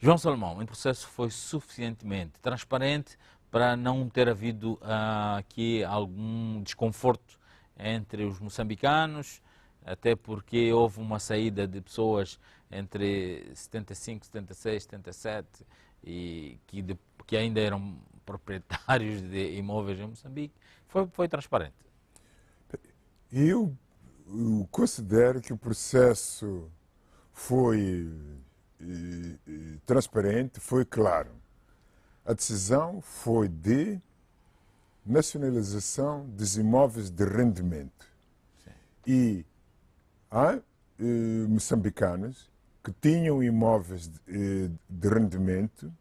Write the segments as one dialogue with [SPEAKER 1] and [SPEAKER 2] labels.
[SPEAKER 1] João Salomão, o processo foi suficientemente transparente para não ter havido aqui algum desconforto entre os moçambicanos, até porque houve uma saída de pessoas entre 75, 76, 77 e que ainda eram proprietários de imóveis em Moçambique. Foi transparente.
[SPEAKER 2] Eu considero que o processo foi transparente, foi claro. A decisão foi de nacionalização dos imóveis de rendimento.
[SPEAKER 1] Sim.
[SPEAKER 2] E há moçambicanos que tinham imóveis de rendimento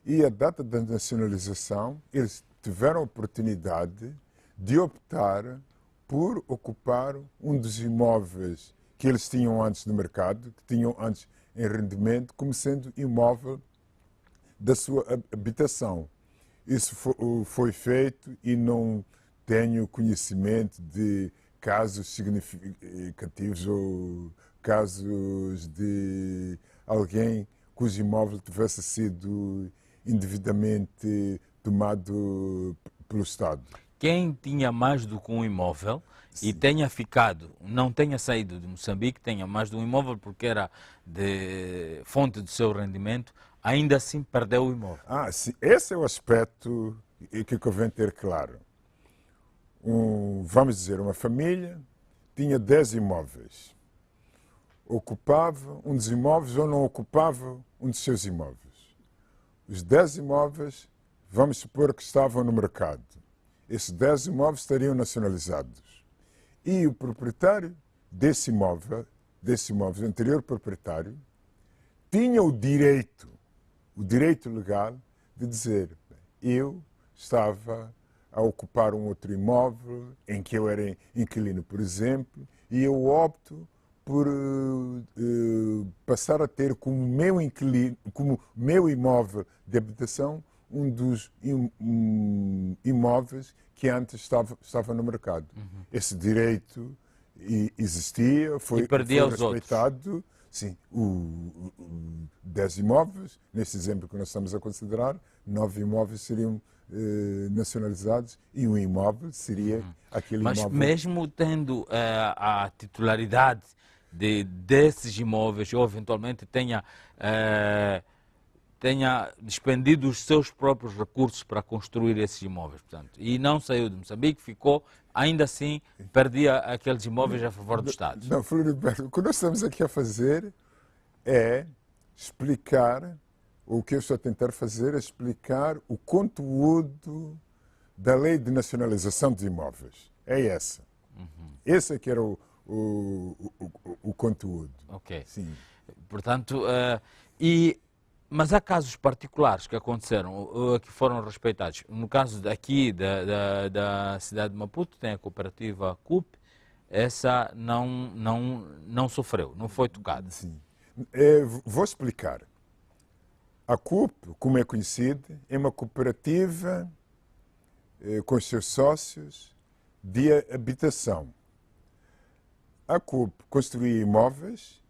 [SPEAKER 2] e a data da nacionalização eles tiveram a oportunidade de optar por ocupar um dos imóveis que eles tinham antes no mercado, que tinham antes em rendimento, como sendo imóvel da sua habitação. Isso foi feito e não tenho conhecimento de casos significativos ou casos de alguém cujo imóvel tivesse sido indevidamente tomado pelo Estado.
[SPEAKER 1] Quem tinha mais do que um imóvel e tenha ficado, não tenha saído de Moçambique, tenha mais de um imóvel porque era de fonte do seu rendimento, ainda assim perdeu o imóvel.
[SPEAKER 2] Sim. Esse é o aspecto que convém ter claro. Vamos dizer, uma família tinha 10 imóveis. Ocupava um dos imóveis ou não ocupava um dos seus imóveis. Os 10 imóveis, vamos supor que estavam no mercado. Esses 10 imóveis estariam nacionalizados. E o proprietário desse imóvel, o anterior proprietário, tinha o direito legal de dizer: eu estava a ocupar um outro imóvel em que eu era inquilino, por exemplo, e eu opto por passar a ter como meu inquilino, como meu imóvel de habitação, um dos imóveis que antes estava no mercado.
[SPEAKER 1] Uhum.
[SPEAKER 2] Esse direito existia, foi respeitado. Sim, 10 imóveis, neste exemplo que nós estamos a considerar, 9 imóveis seriam nacionalizados e um imóvel seria aquele
[SPEAKER 1] Mas
[SPEAKER 2] imóvel.
[SPEAKER 1] Mas mesmo tendo a titularidade desses imóveis, ou eventualmente tenha despendido os seus próprios recursos para construir esses imóveis, portanto, e não saiu de Moçambique, ficou, ainda assim perdia aqueles imóveis a favor do Estado.
[SPEAKER 2] Não, Floriberto, o que nós estamos aqui a fazer é explicar, o que eu estou a tentar fazer é explicar o conteúdo da lei de nacionalização de imóveis. É essa. Esse é que era o conteúdo.
[SPEAKER 1] Ok.
[SPEAKER 2] Sim.
[SPEAKER 1] Portanto, mas há casos particulares que aconteceram, que foram respeitados. No caso aqui da cidade de Maputo, tem a cooperativa CUP, essa não sofreu, não foi tocada.
[SPEAKER 2] Sim. Vou explicar. A CUP, como é conhecida, é uma cooperativa com os seus sócios de habitação. A CUP construía imóveis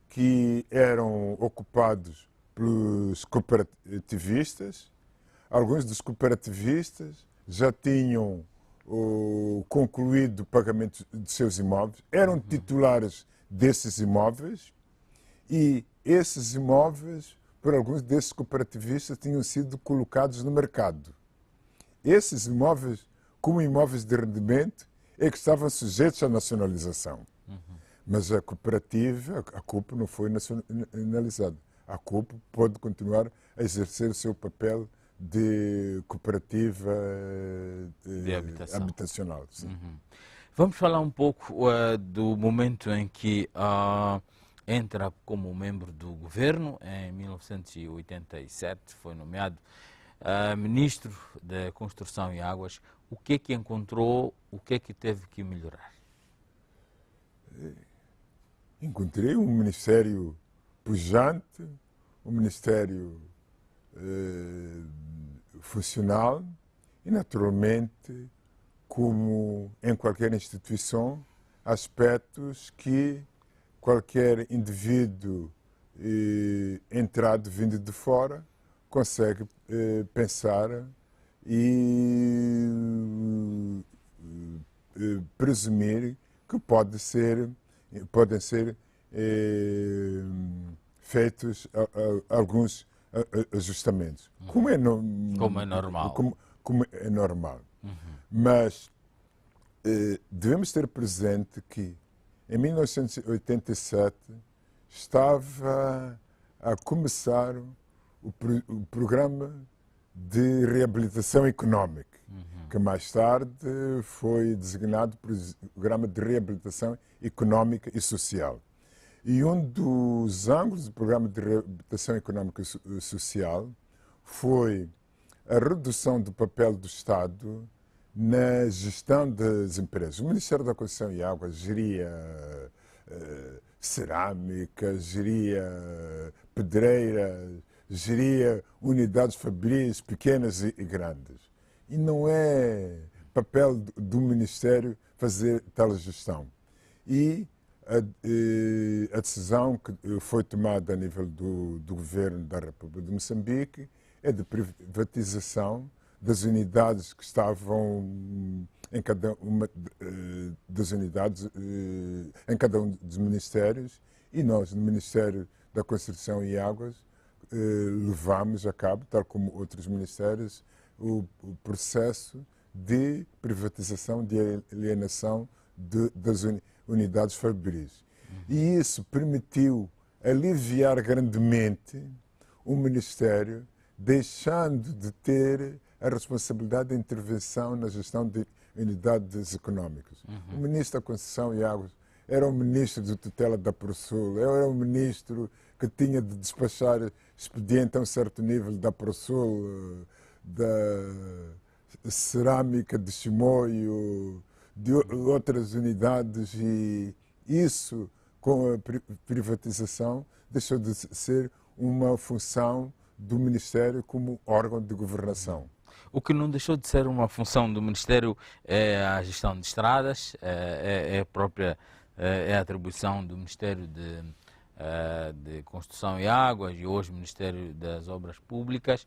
[SPEAKER 2] que eram ocupados pelos cooperativistas. Alguns dos cooperativistas já tinham concluído o pagamento de seus imóveis, eram titulares desses imóveis e esses imóveis, por alguns desses cooperativistas, tinham sido colocados no mercado. Esses imóveis, como imóveis de rendimento, é que estavam sujeitos à nacionalização. Mas a cooperativa, a CUP, não foi nacionalizada. A CUP pode continuar a exercer o seu papel de cooperativa
[SPEAKER 1] De habitação.
[SPEAKER 2] habitacional. Sim.
[SPEAKER 1] Vamos falar um pouco do momento em que entra como membro do governo. Em 1987 foi nomeado ministro da Construção e Águas. O que é que encontrou, o que é que teve que melhorar?
[SPEAKER 2] Encontrei um ministério pujante, um ministério funcional e, naturalmente, como em qualquer instituição, aspectos que qualquer indivíduo entrado, vindo de fora, consegue pensar e presumir que podem ser feitos alguns ajustamentos, como é
[SPEAKER 1] normal.
[SPEAKER 2] Como é normal. Mas devemos ter presente que em 1987 estava a começar o programa de reabilitação económica, que mais tarde foi designado Programa de Reabilitação Económica e Social. E um dos ângulos do Programa de Reabilitação Económica e Social foi a redução do papel do Estado na gestão das empresas. O Ministério da Construção e Águas geria cerâmica, geria pedreiras, geria unidades fabris pequenas e grandes. E não é papel do Ministério fazer tal gestão. E a decisão que foi tomada a nível do Governo da República de Moçambique é de privatização das unidades que estavam em cada uma das unidades, em cada um dos ministérios, e nós, no Ministério da Construção e Águas, levamos a cabo, tal como outros ministérios, o processo de privatização, de alienação das unidades fabris. E isso permitiu aliviar grandemente o Ministério, deixando de ter a responsabilidade de intervenção na gestão de unidades económicas. O Ministro da Construção e Águas era o Ministro de tutela da Prosul, era o Ministro que tinha de despachar expediente a um certo nível da Prosul, da cerâmica de Chimoio, de outras unidades, e isso, com a privatização, deixou de ser uma função do Ministério como órgão de governação.
[SPEAKER 1] O que não deixou de ser uma função do Ministério é a gestão de estradas, é a atribuição do Ministério de Construção e Águas e hoje Ministério das Obras Públicas.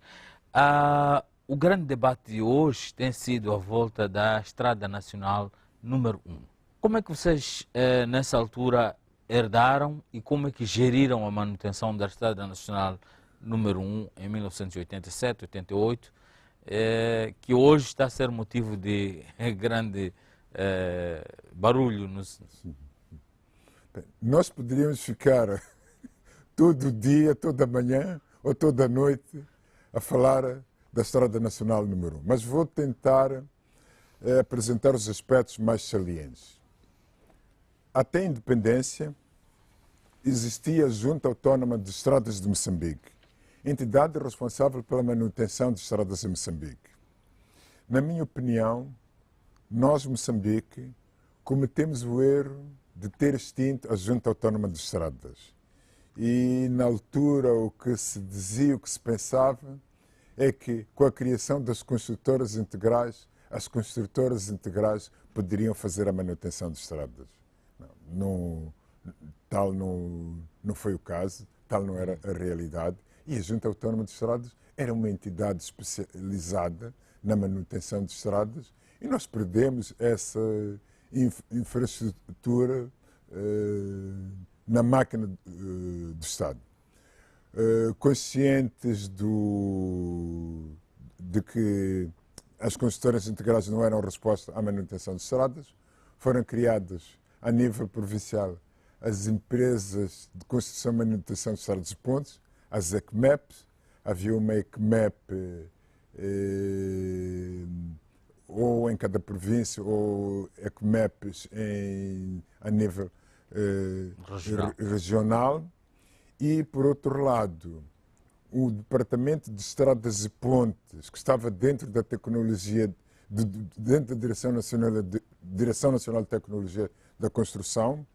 [SPEAKER 1] O grande debate de hoje tem sido à volta da Estrada Nacional número 1. Como é que vocês, nessa altura, herdaram e como é que geriram a manutenção da Estrada Nacional número 1 em 1987, 88, que hoje está a ser motivo de grande barulho?
[SPEAKER 2] Nós poderíamos ficar todo dia, toda manhã ou toda noite a falar da Estrada Nacional número 1, mas vou tentar apresentar os aspectos mais salientes. Até a independência, existia a Junta Autónoma de Estradas de Moçambique, entidade responsável pela manutenção de estradas em Moçambique. Na minha opinião, nós, Moçambique, cometemos o erro de ter extinto a Junta Autónoma de Estradas. E, na altura, o que se dizia, o que se pensava, é que, com a criação das construtoras integrais, as construtoras integrais poderiam fazer a manutenção de estradas. Tal não foi o caso, tal não era a realidade. E a Junta Autónoma de Estradas era uma entidade especializada na manutenção de estradas e nós perdemos essa infraestrutura na máquina do Estado. Conscientes de que as construtoras integrais não eram resposta à manutenção de estradas, foram criadas a nível provincial as empresas de construção e manutenção de estradas e pontes, as ECMEPs. Havia uma ECMEP ou em cada província, ou ECMEPs a nível regional. E, por outro lado, o Departamento de Estradas e Pontes, que estava dentro da tecnologia, dentro da Direção Nacional de Tecnologia da Construção,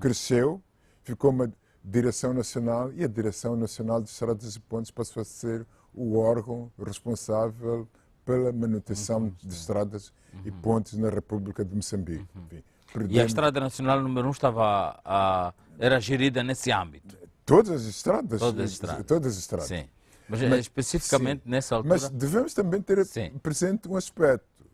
[SPEAKER 2] cresceu, ficou uma Direção Nacional, e a Direção Nacional de Estradas e Pontes passou a ser o órgão responsável pela manutenção de estradas e pontes na República de Moçambique.
[SPEAKER 1] E a Estrada Nacional número 1 era gerida nesse âmbito?
[SPEAKER 2] Todas as estradas.
[SPEAKER 1] Todas as estradas.
[SPEAKER 2] Todas as estradas.
[SPEAKER 1] Sim. Mas especificamente
[SPEAKER 2] sim,
[SPEAKER 1] nessa altura...
[SPEAKER 2] Mas devemos também ter
[SPEAKER 1] sim,
[SPEAKER 2] presente um aspecto.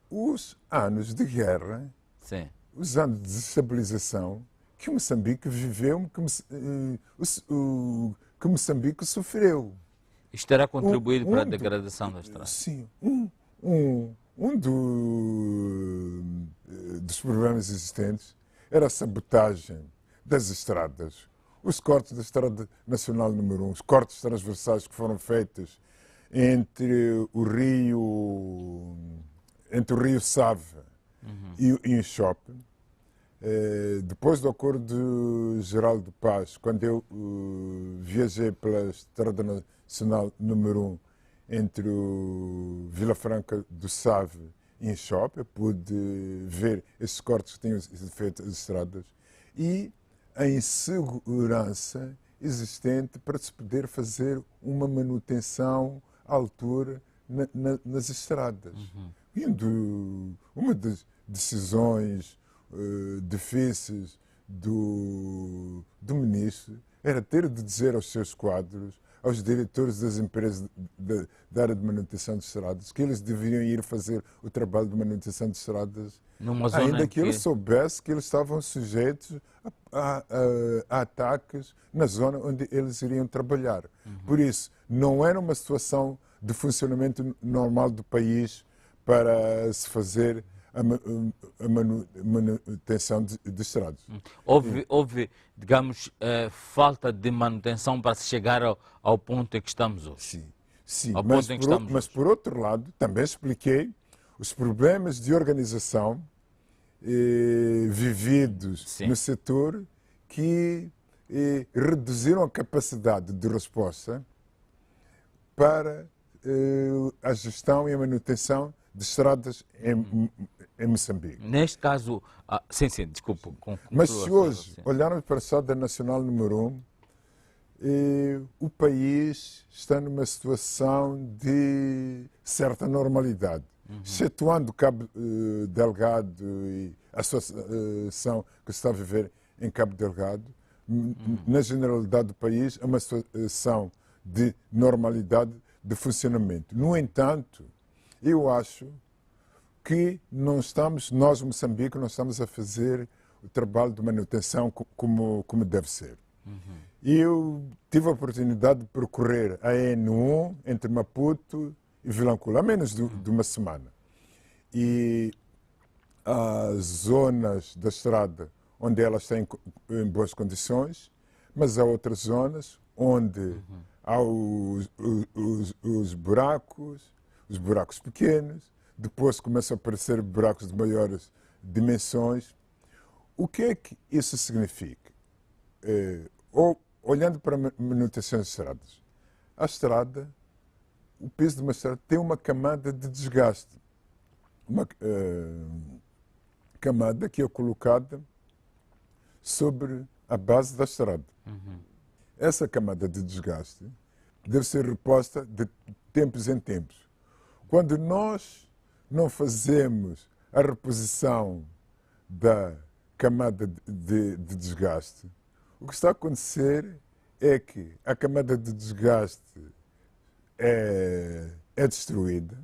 [SPEAKER 2] Os anos de guerra,
[SPEAKER 1] sim,
[SPEAKER 2] os anos de desestabilização que Moçambique viveu, que Moçambique sofreu.
[SPEAKER 1] isto terá contribuído para a degradação da estrada.
[SPEAKER 2] Sim. Dos problemas existentes era a sabotagem das estradas, os cortes da Estrada Nacional número 1, os cortes transversais que foram feitos entre o Rio Save e o Inchope. Depois do Acordo Geral de Paz, quando eu viajei pela Estrada Nacional número 1 entre o Vila Franca do Save e Inchope, eu pude ver esses cortes que tinham sido feitos as estradas e a insegurança existente para se poder fazer uma manutenção à altura nas estradas. Uma das decisões difíceis do ministro era ter de dizer aos seus quadros, aos diretores das empresas da área de manutenção de estradas, que eles deveriam ir fazer o trabalho de manutenção de estradas, ainda que eles soubessem que eles estavam sujeitos a ataques na zona onde eles iriam trabalhar. Por isso, não era uma situação de funcionamento normal do país para se fazer a manutenção de estradas.
[SPEAKER 1] Houve, digamos, falta de manutenção para se chegar ao ponto em que estamos hoje.
[SPEAKER 2] Sim. Mas por outro lado, também expliquei os problemas de organização vividos no setor que reduziram a capacidade de resposta para a gestão e a manutenção de estradas em Moçambique.
[SPEAKER 1] Neste caso, sim, desculpa.
[SPEAKER 2] Mas se hoje olharmos para a Estrada Nacional número 1, o país está numa situação de certa normalidade. Excetuando Cabo Delgado e a situação que se está a viver em Cabo Delgado, na generalidade do país, é uma situação de normalidade de funcionamento. No entanto, eu acho que nós, Moçambique, não estamos a fazer o trabalho de manutenção como deve ser. Eu tive a oportunidade de percorrer a N1 entre Maputo e Vilanculo, há menos de uma semana. E as zonas da estrada onde ela está em boas condições, mas há outras zonas onde há os buracos pequenos, depois começam a aparecer buracos de maiores dimensões. O que é que isso significa? Olhando para a manutenção das estradas, a estrada, o piso de uma estrada tem uma camada de desgaste, uma camada que é colocada sobre a base da estrada. Essa camada de desgaste deve ser reposta de tempos em tempos. Quando nós não fazemos a reposição da camada de desgaste, o que está a acontecer é que a camada de desgaste é destruída,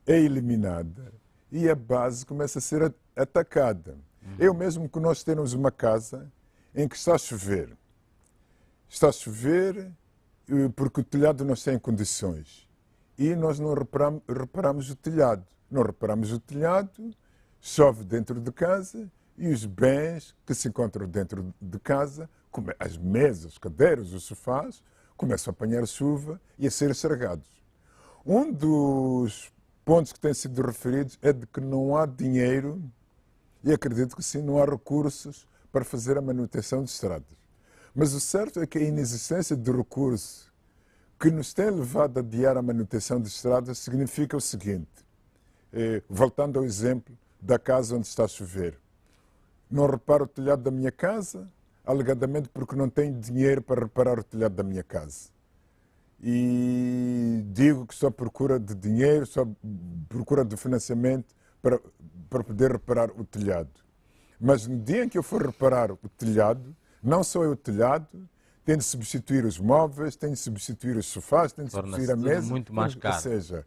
[SPEAKER 2] é eliminada e a base começa a ser atacada. É o mesmo que nós termos uma casa em que está a chover. Está a chover porque o telhado não está em condições. E nós não reparamos o telhado. Não reparamos o telhado, chove dentro de casa e os bens que se encontram dentro de casa, como as mesas, cadeiras, os sofás, começam a apanhar chuva e a ser estragados. Um dos pontos que têm sido referidos é de que não há dinheiro, e acredito que sim, não há recursos para fazer a manutenção de estradas. Mas o certo é que a inexistência de recursos que nos tem levado a adiar a manutenção de estradas significa o seguinte, voltando ao exemplo da casa onde está a chover. Não reparo o telhado da minha casa, alegadamente porque não tenho dinheiro para reparar o telhado da minha casa. E digo que estou à procura de dinheiro, estou à procura de financiamento para poder reparar o telhado. Mas no dia em que eu for reparar o telhado, não só é o telhado, tem de substituir os móveis, tem de substituir os sofás, tem de substituir a mesa.
[SPEAKER 1] Muito mais caro.
[SPEAKER 2] Ou seja,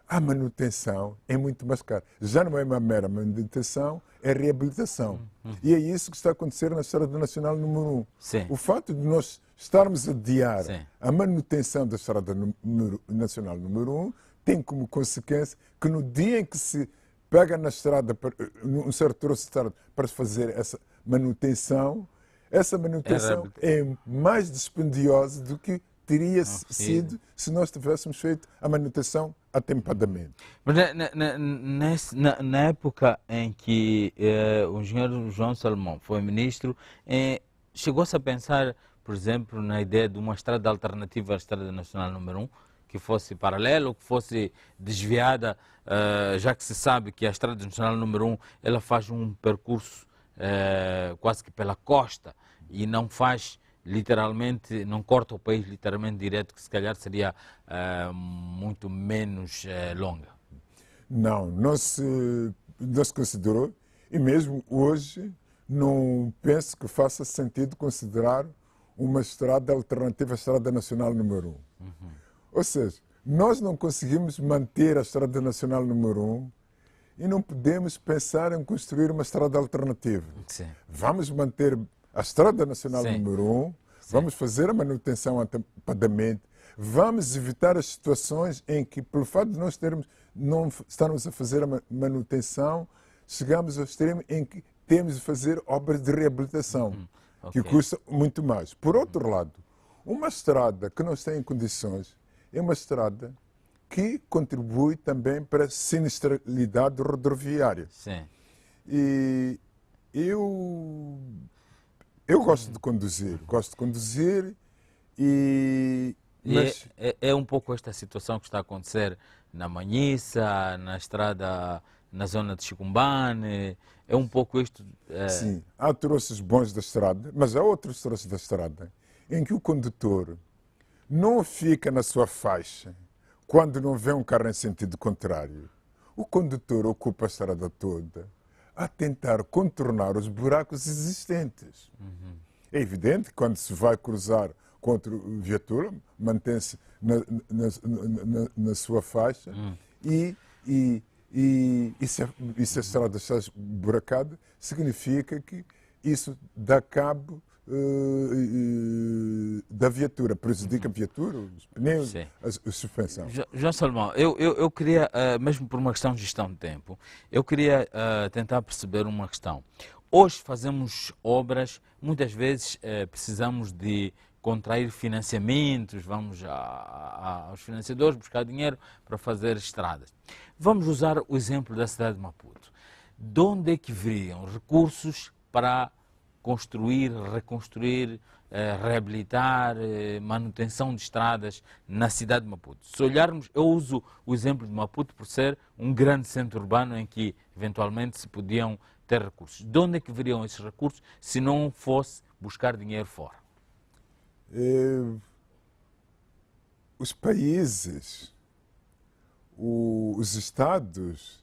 [SPEAKER 2] a manutenção é muito mais cara. Já não é uma mera manutenção, é reabilitação. E é isso que está a acontecer na Estrada Nacional número 1.
[SPEAKER 1] Sim.
[SPEAKER 2] O fato de nós estarmos a adiar
[SPEAKER 1] Sim.
[SPEAKER 2] a manutenção da Estrada Nacional número 1 tem como consequência que no dia em que se pega na estrada, num certo troço de estrada, para fazer essa manutenção é mais dispendiosa do que teria sido se nós tivéssemos feito a manutenção atempadamente.
[SPEAKER 1] Mas na época em que o engenheiro João Salomão foi ministro, chegou-se a pensar, por exemplo, na ideia de uma estrada alternativa à Estrada Nacional número 1, que fosse paralela, que fosse desviada, já que se sabe que a Estrada Nacional número 1 ela faz um percurso quase que pela costa e não faz literalmente, não corta o país literalmente direto, que se calhar seria muito menos longa.
[SPEAKER 2] Não se considerou, e mesmo hoje não penso que faça sentido considerar uma estrada alternativa à Estrada Nacional número 1. Ou seja, nós não conseguimos manter a Estrada Nacional número 1 e não podemos pensar em construir uma estrada alternativa.
[SPEAKER 1] Sim.
[SPEAKER 2] Vamos manter a Estrada Nacional
[SPEAKER 1] Sim.
[SPEAKER 2] número 1,
[SPEAKER 1] Sim.
[SPEAKER 2] vamos fazer a manutenção atempadamente, vamos evitar as situações em que, pelo fato de nós não estarmos a fazer a manutenção, chegamos ao extremo em que temos de fazer obras de reabilitação, que custa muito mais. Por outro lado, uma estrada que não está em condições é uma estrada que contribui também para a sinistralidade rodoviária.
[SPEAKER 1] Sim.
[SPEAKER 2] E eu gosto de conduzir e... Mas...
[SPEAKER 1] É um pouco esta situação que está a acontecer na Manhissa, na estrada, na zona de Chicumbane, é um pouco isto...
[SPEAKER 2] Sim, há troços bons da estrada, mas há outros troços da estrada em que o condutor não fica na sua faixa quando não vê um carro em sentido contrário. O condutor ocupa a estrada toda a tentar contornar os buracos existentes. É evidente que quando se vai cruzar contra o viatura, mantém-se na sua faixa e se a estrada está buracada, significa que isso dá cabo da viatura, prejudica a viatura, os pneus, a suspensão.
[SPEAKER 1] João Salomão, eu queria, mesmo por uma questão de gestão de tempo, eu queria tentar perceber uma questão. Hoje fazemos obras, muitas vezes precisamos de contrair financiamentos, vamos aos financiadores buscar dinheiro para fazer estradas. Vamos usar o exemplo da cidade de Maputo. De onde é que viriam recursos para construir, reconstruir, reabilitar, manutenção de estradas na cidade de Maputo? Se olharmos, eu uso o exemplo de Maputo por ser um grande centro urbano em que eventualmente se podiam ter recursos. De onde é que viriam esses recursos se não fosse buscar dinheiro fora?
[SPEAKER 2] Os países, os estados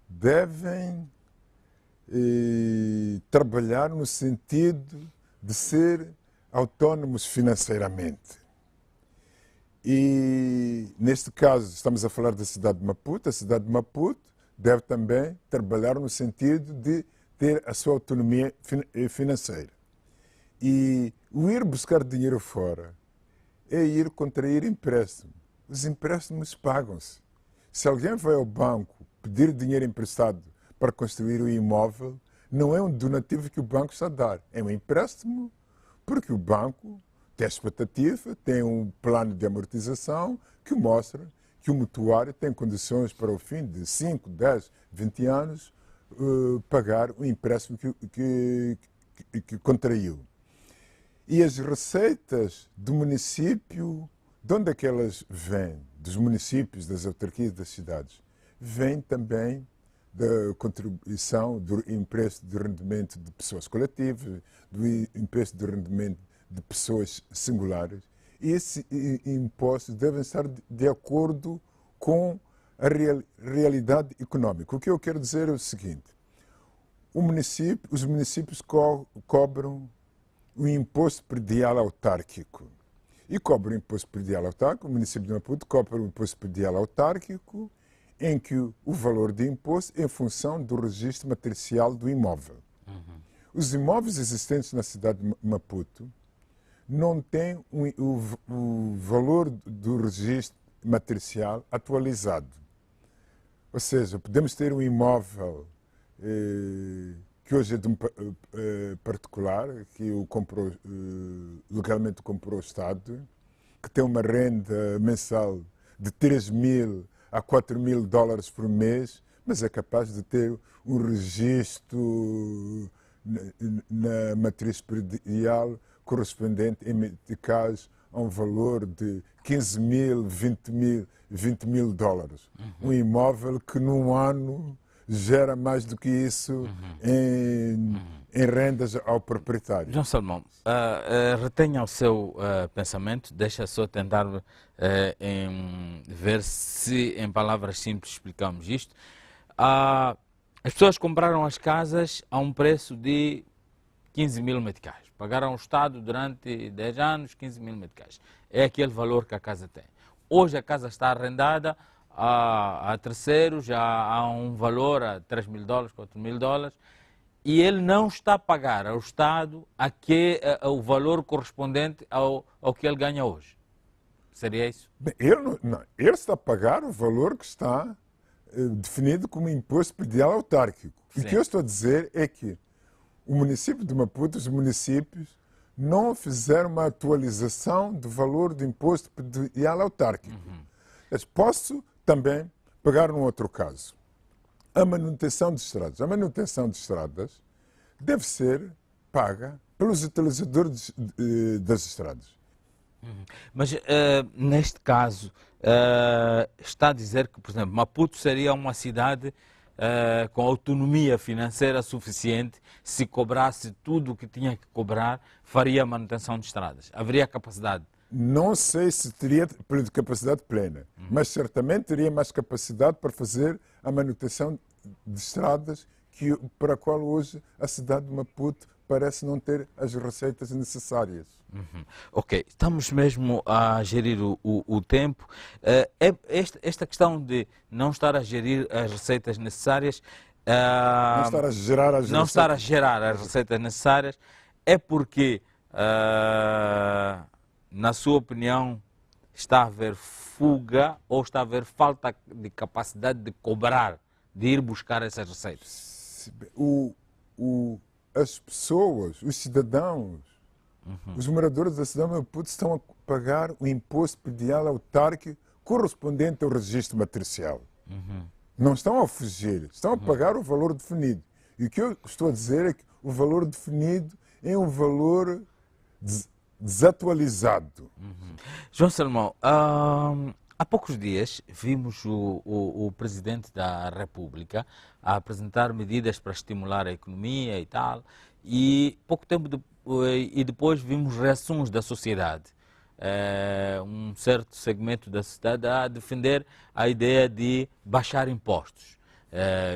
[SPEAKER 2] devem trabalhar no sentido de ser autónomos financeiramente. E, neste caso, estamos a falar da cidade de Maputo. A cidade de Maputo deve também trabalhar no sentido de ter a sua autonomia financeira. E o ir buscar dinheiro fora é ir contrair empréstimo. Os empréstimos pagam-se. Se alguém vai ao banco pedir dinheiro emprestado para construir um imóvel, não é um donativo que o banco está a dar, é um empréstimo, porque o banco tem a expectativa, tem um plano de amortização que mostra que o mutuário tem condições para o fim de 5, 10, 20 anos pagar o empréstimo que contraiu. E as receitas do município, de onde é que elas vêm? Dos municípios, das autarquias, das cidades. Vêm também da contribuição do imposto de rendimento de pessoas coletivas, do imposto de rendimento de pessoas singulares. E esses impostos devem estar de acordo com a realidade económica. O que eu quero dizer é o seguinte: os municípios cobram o imposto predial autárquico. E cobra o imposto predial autárquico, o município de Maputo cobra o imposto predial autárquico, em que o valor do imposto é em função do registro matricial do imóvel. Os imóveis existentes na cidade de Maputo não têm o valor do registro matricial atualizado. Ou seja, podemos ter um imóvel que hoje é de um particular, que o comprou, legalmente comprou o Estado, que tem uma renda mensal de 3.000 a 4.000 dólares por mês, mas é capaz de ter um registro na matriz predial correspondente, em caso, a um valor de 15.000, 20.000 dólares. Um imóvel que num ano gera mais do que isso em rendas ao proprietário.
[SPEAKER 1] João Salmão, retenha o seu pensamento, deixa só tentar ver se em palavras simples explicamos isto. As pessoas compraram as casas a um preço de 15.000 meticais. Pagaram ao Estado durante 10 anos 15.000 meticais. É aquele valor que a casa tem. Hoje a casa está arrendada a terceiros, já há um valor a 3.000 dólares, 4.000 dólares, e ele não está a pagar ao Estado o valor correspondente ao que ele ganha hoje. Seria isso?
[SPEAKER 2] Bem, ele está a pagar o valor que está definido como imposto predial autárquico.
[SPEAKER 1] Sim.
[SPEAKER 2] O que eu estou a dizer é que o município de Maputo, os municípios, não fizeram uma atualização do valor do imposto predial autárquico. Mas posso também pegar num outro caso. A manutenção de estradas. A manutenção de estradas deve ser paga pelos utilizadores das estradas.
[SPEAKER 1] Mas, neste caso, está a dizer que, por exemplo, Maputo seria uma cidade com autonomia financeira suficiente, se cobrasse tudo o que tinha que cobrar, faria manutenção de estradas. Haveria capacidade?
[SPEAKER 2] Não sei se teria capacidade plena, mas certamente teria mais capacidade para fazer a manutenção de estradas para a qual hoje a cidade de Maputo parece não ter as receitas necessárias.
[SPEAKER 1] Ok, estamos mesmo a gerir o tempo. Esta questão de não estar a gerir as receitas necessárias,
[SPEAKER 2] Não estar a gerar as
[SPEAKER 1] não
[SPEAKER 2] receitas.
[SPEAKER 1] estar a gerar as receitas necessárias, é porque, na sua opinião, está a haver fuga ou está a haver falta de capacidade de cobrar, de ir buscar essas receitas?
[SPEAKER 2] As pessoas, os cidadãos, os moradores da cidade de Maputo estão a pagar o imposto predial autárquico correspondente ao registro matricial. Não estão a fugir, estão a pagar o valor definido. E o que eu estou a dizer é que o valor definido é um valor desatualizado.
[SPEAKER 1] João Salmão, há poucos dias vimos o Presidente da República a apresentar medidas para estimular a economia e tal, e pouco tempo depois vimos reações da sociedade. Um certo segmento da sociedade a defender a ideia de baixar impostos.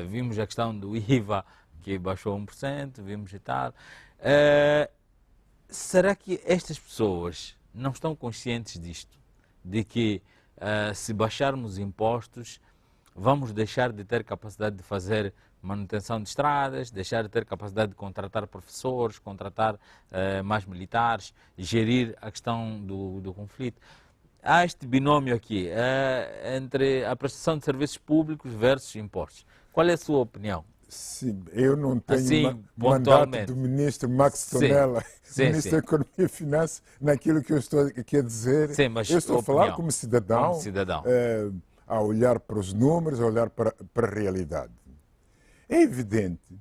[SPEAKER 1] Vimos a questão do IVA, que baixou 1%, vimos e tal. Será que estas pessoas não estão conscientes disto? De que se baixarmos impostos, vamos deixar de ter capacidade de fazer manutenção de estradas, deixar de ter capacidade de contratar professores, contratar mais militares, gerir a questão do conflito. Há este binômio aqui, entre a prestação de serviços públicos versus impostos. Qual é a sua opinião?
[SPEAKER 2] Sim, eu não tenho
[SPEAKER 1] Assim,
[SPEAKER 2] mandato do ministro Max Tonella, ministro da Economia e Finanças, naquilo que eu estou aqui a dizer.
[SPEAKER 1] Sim, mas
[SPEAKER 2] eu estou a falar como cidadão, a olhar para os números, a olhar para a realidade. É evidente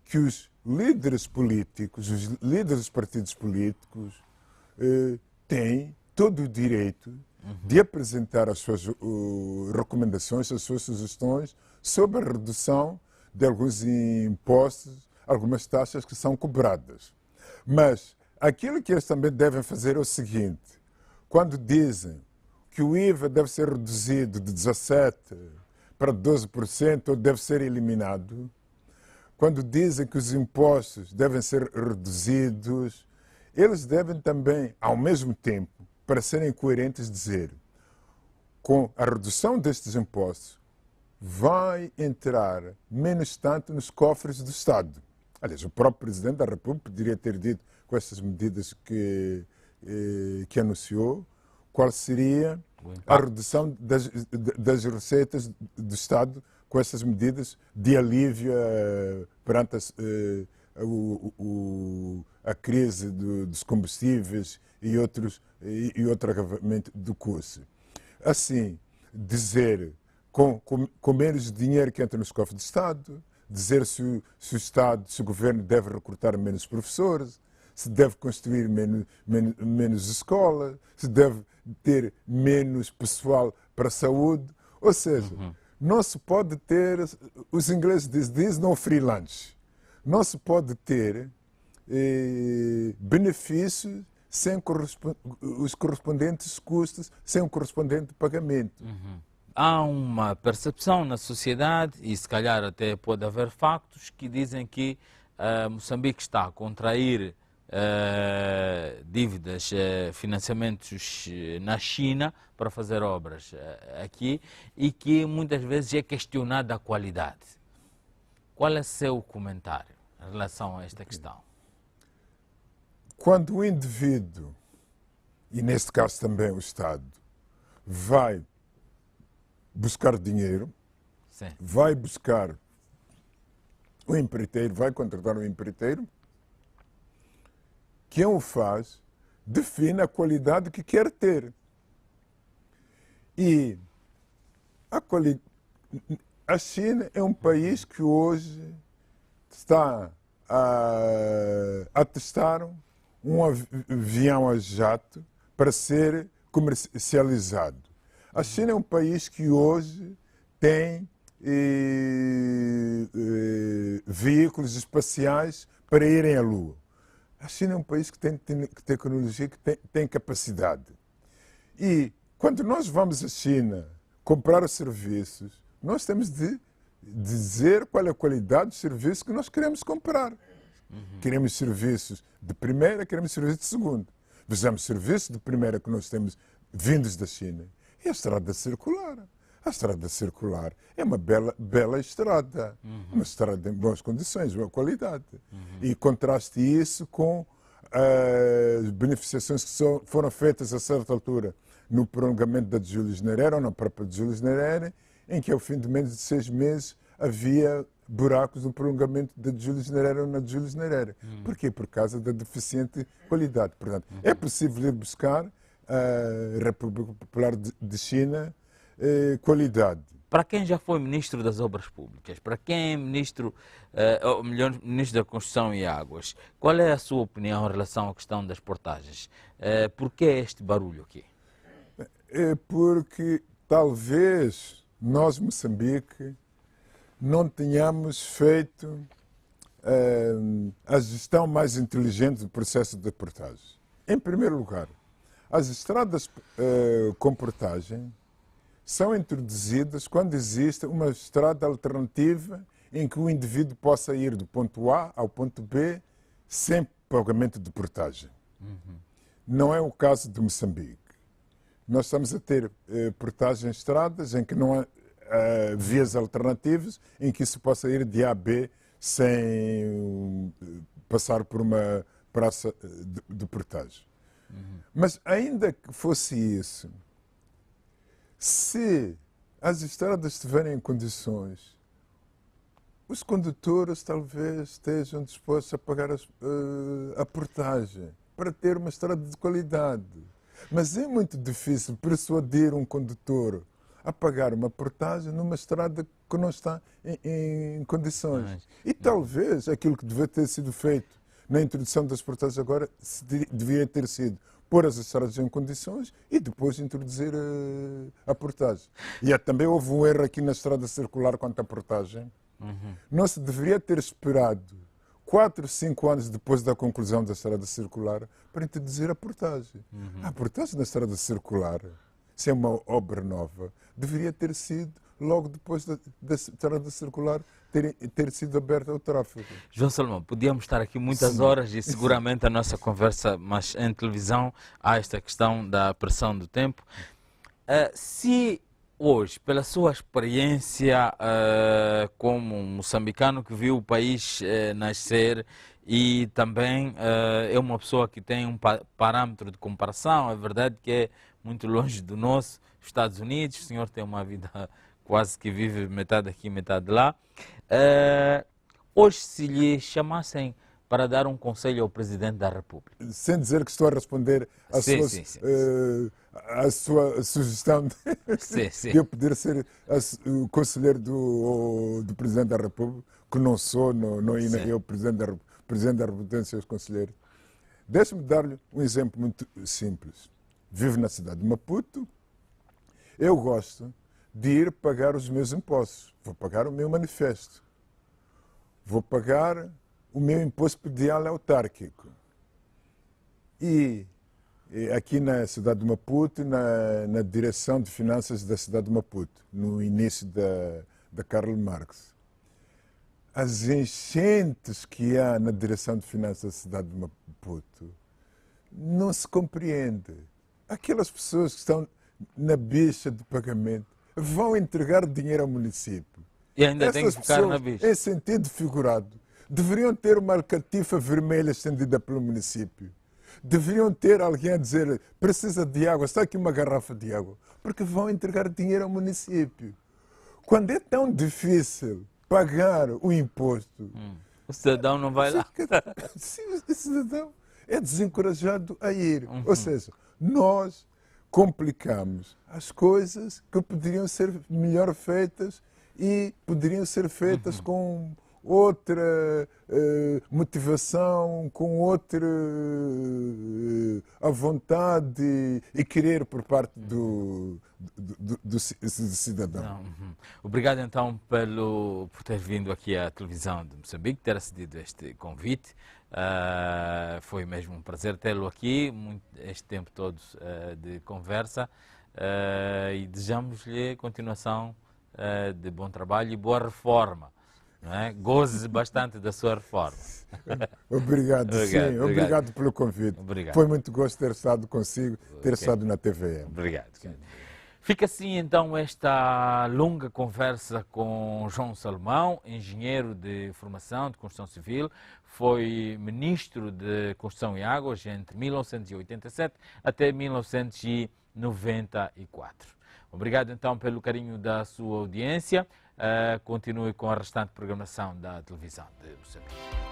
[SPEAKER 2] que os líderes políticos, os líderes dos partidos políticos, têm todo o direito de apresentar as suas recomendações, as suas sugestões sobre a redução de alguns impostos, algumas taxas que são cobradas. Mas aquilo que eles também devem fazer é o seguinte: quando dizem que o IVA deve ser reduzido de 17% para 12% ou deve ser eliminado, quando dizem que os impostos devem ser reduzidos, eles devem também, ao mesmo tempo, para serem coerentes, dizer com a redução destes impostos vai entrar menos tanto nos cofres do Estado. Aliás, o próprio Presidente da República poderia ter dito, com essas medidas que anunciou, qual seria a redução das receitas do Estado com essas medidas de alívio perante a crise dos combustíveis e outro agravamento do custo. Assim, dizer com menos dinheiro que entra nos cofres do Estado, dizer se o governo deve recrutar menos professores, se deve construir menos escolas, se deve ter menos pessoal para a saúde. Ou seja, não se pode ter, os ingleses dizem no free lunch, não se pode ter benefícios sem os correspondentes custos, sem o correspondente pagamento.
[SPEAKER 1] Há uma percepção na sociedade, e se calhar até pode haver factos, que dizem que Moçambique está a contrair dívidas, financiamentos na China para fazer obras aqui e que muitas vezes é questionada a qualidade. Qual é o seu comentário em relação a esta questão?
[SPEAKER 2] Quando o indivíduo, e neste caso também o Estado, vai buscar dinheiro,
[SPEAKER 1] Sim.
[SPEAKER 2] vai buscar o empreiteiro, vai contratar um empreiteiro, quem o faz define a qualidade que quer ter. E a China é um país que hoje está a testar um avião a jato para ser comercializado. A China é um país que hoje tem veículos espaciais para irem à Lua. A China é um país que tem tecnologia, que tem capacidade. E quando nós vamos à China comprar os serviços, nós temos de dizer qual é a qualidade dos serviços que nós queremos comprar. Queremos serviços de primeira, queremos serviços de segunda. Vejamos serviços de primeira que nós temos vindos da China. E a estrada circular. A estrada circular é uma bela estrada. Uma estrada em boas condições, boa qualidade. E contraste isso com as beneficiações que foram feitas a certa altura no prolongamento da de Júlio Nyerere, ou na própria de Júlio Nyerere, em que ao fim de menos de 6 meses havia buracos no prolongamento da de Júlio Nyerere ou na de Júlio Nyerere. Porquê? Por causa da deficiente qualidade. Portanto, é possível ir buscar a República Popular de China qualidade.
[SPEAKER 1] Para quem já foi Ministro das Obras Públicas, para quem é Ministro, ou melhor, Ministro da Construção e Águas, qual é a sua opinião em relação à questão das portagens? Por que este barulho aqui?
[SPEAKER 2] É porque talvez nós, Moçambique, não tenhamos feito a gestão mais inteligente do processo de portagem. Em primeiro lugar, as estradas com portagem são introduzidas quando existe uma estrada alternativa em que o indivíduo possa ir do ponto A ao ponto B sem pagamento de portagem. Não é o caso de Moçambique. Nós estamos a ter portagem em estradas em que não há vias alternativas em que se possa ir de A a B sem passar por uma praça de portagem. Mas ainda que fosse isso, se as estradas estiverem em condições, os condutores talvez estejam dispostos a pagar a portagem para ter uma estrada de qualidade. Mas é muito difícil persuadir um condutor a pagar uma portagem numa estrada que não está em condições. E talvez aquilo que devia ter sido feito na introdução das portagens agora devia ter sido pôr as estradas em condições e depois introduzir a portagem. E também houve um erro aqui na estrada circular quanto à portagem. Não se deveria ter esperado 4, 5 anos depois da conclusão da estrada circular para introduzir a portagem. A portagem na estrada circular, se é uma obra nova, deveria ter sido logo depois da estrada circular ter sido aberta ao tráfego.
[SPEAKER 1] João Salomão, podíamos estar aqui muitas horas e seguramente a nossa conversa, mas em televisão há esta questão da pressão do tempo. Se hoje, pela sua experiência como moçambicano que viu o país nascer e também é uma pessoa que tem um parâmetro de comparação, é verdade que é muito longe do nosso, Estados Unidos, o senhor tem uma vida quase que vive metade aqui, metade lá. Hoje, se lhe chamassem para dar um conselho ao Presidente da República.
[SPEAKER 2] Sem dizer que estou a responder à sua sugestão de eu poder ser o conselheiro do Presidente da República, que não sou, não eu, o Presidente da República tem seus conselheiros. Deixe-me dar-lhe um exemplo muito simples. Vivo na cidade de Maputo, eu gosto de ir pagar os meus impostos. Vou pagar o meu manifesto. Vou pagar o meu imposto predial autárquico. E aqui na cidade de Maputo, na direção de finanças da cidade de Maputo, no início da Karl Marx. As enchentes que há na direção de finanças da cidade de Maputo não se compreende. Aquelas pessoas que estão na bicha de pagamento vão entregar dinheiro ao município.
[SPEAKER 1] E ainda tem que ficar na bicha.
[SPEAKER 2] Em sentido figurado, deveriam ter uma alcatifa vermelha estendida pelo município. Deveriam ter alguém a dizer, precisa de água, está aqui uma garrafa de água. Porque vão entregar dinheiro ao município. Quando é tão difícil pagar o imposto...
[SPEAKER 1] O cidadão não vai lá.
[SPEAKER 2] O cidadão é desencorajado a ir. Ou seja, nós complicamos as coisas que poderiam ser melhor feitas e poderiam ser feitas com outra motivação, com outra a vontade e querer por parte do cidadão.
[SPEAKER 1] Não. Obrigado então por ter vindo aqui à televisão de Moçambique, ter acedido a este convite. Foi mesmo um prazer tê-lo aqui, este tempo todo de conversa, e desejamos-lhe continuação de bom trabalho e boa reforma. Não é? Goze bastante da sua reforma.
[SPEAKER 2] Obrigado pelo convite.
[SPEAKER 1] Obrigado.
[SPEAKER 2] Foi muito gosto ter estado consigo, ter estado na TVM.
[SPEAKER 1] Obrigado. Fica assim então esta longa conversa com João Salomão, engenheiro de formação de construção civil, foi ministro de Construção e Águas entre 1987 até 1994. Obrigado então pelo carinho da sua audiência. Continue com a restante programação da televisão de Moçambique.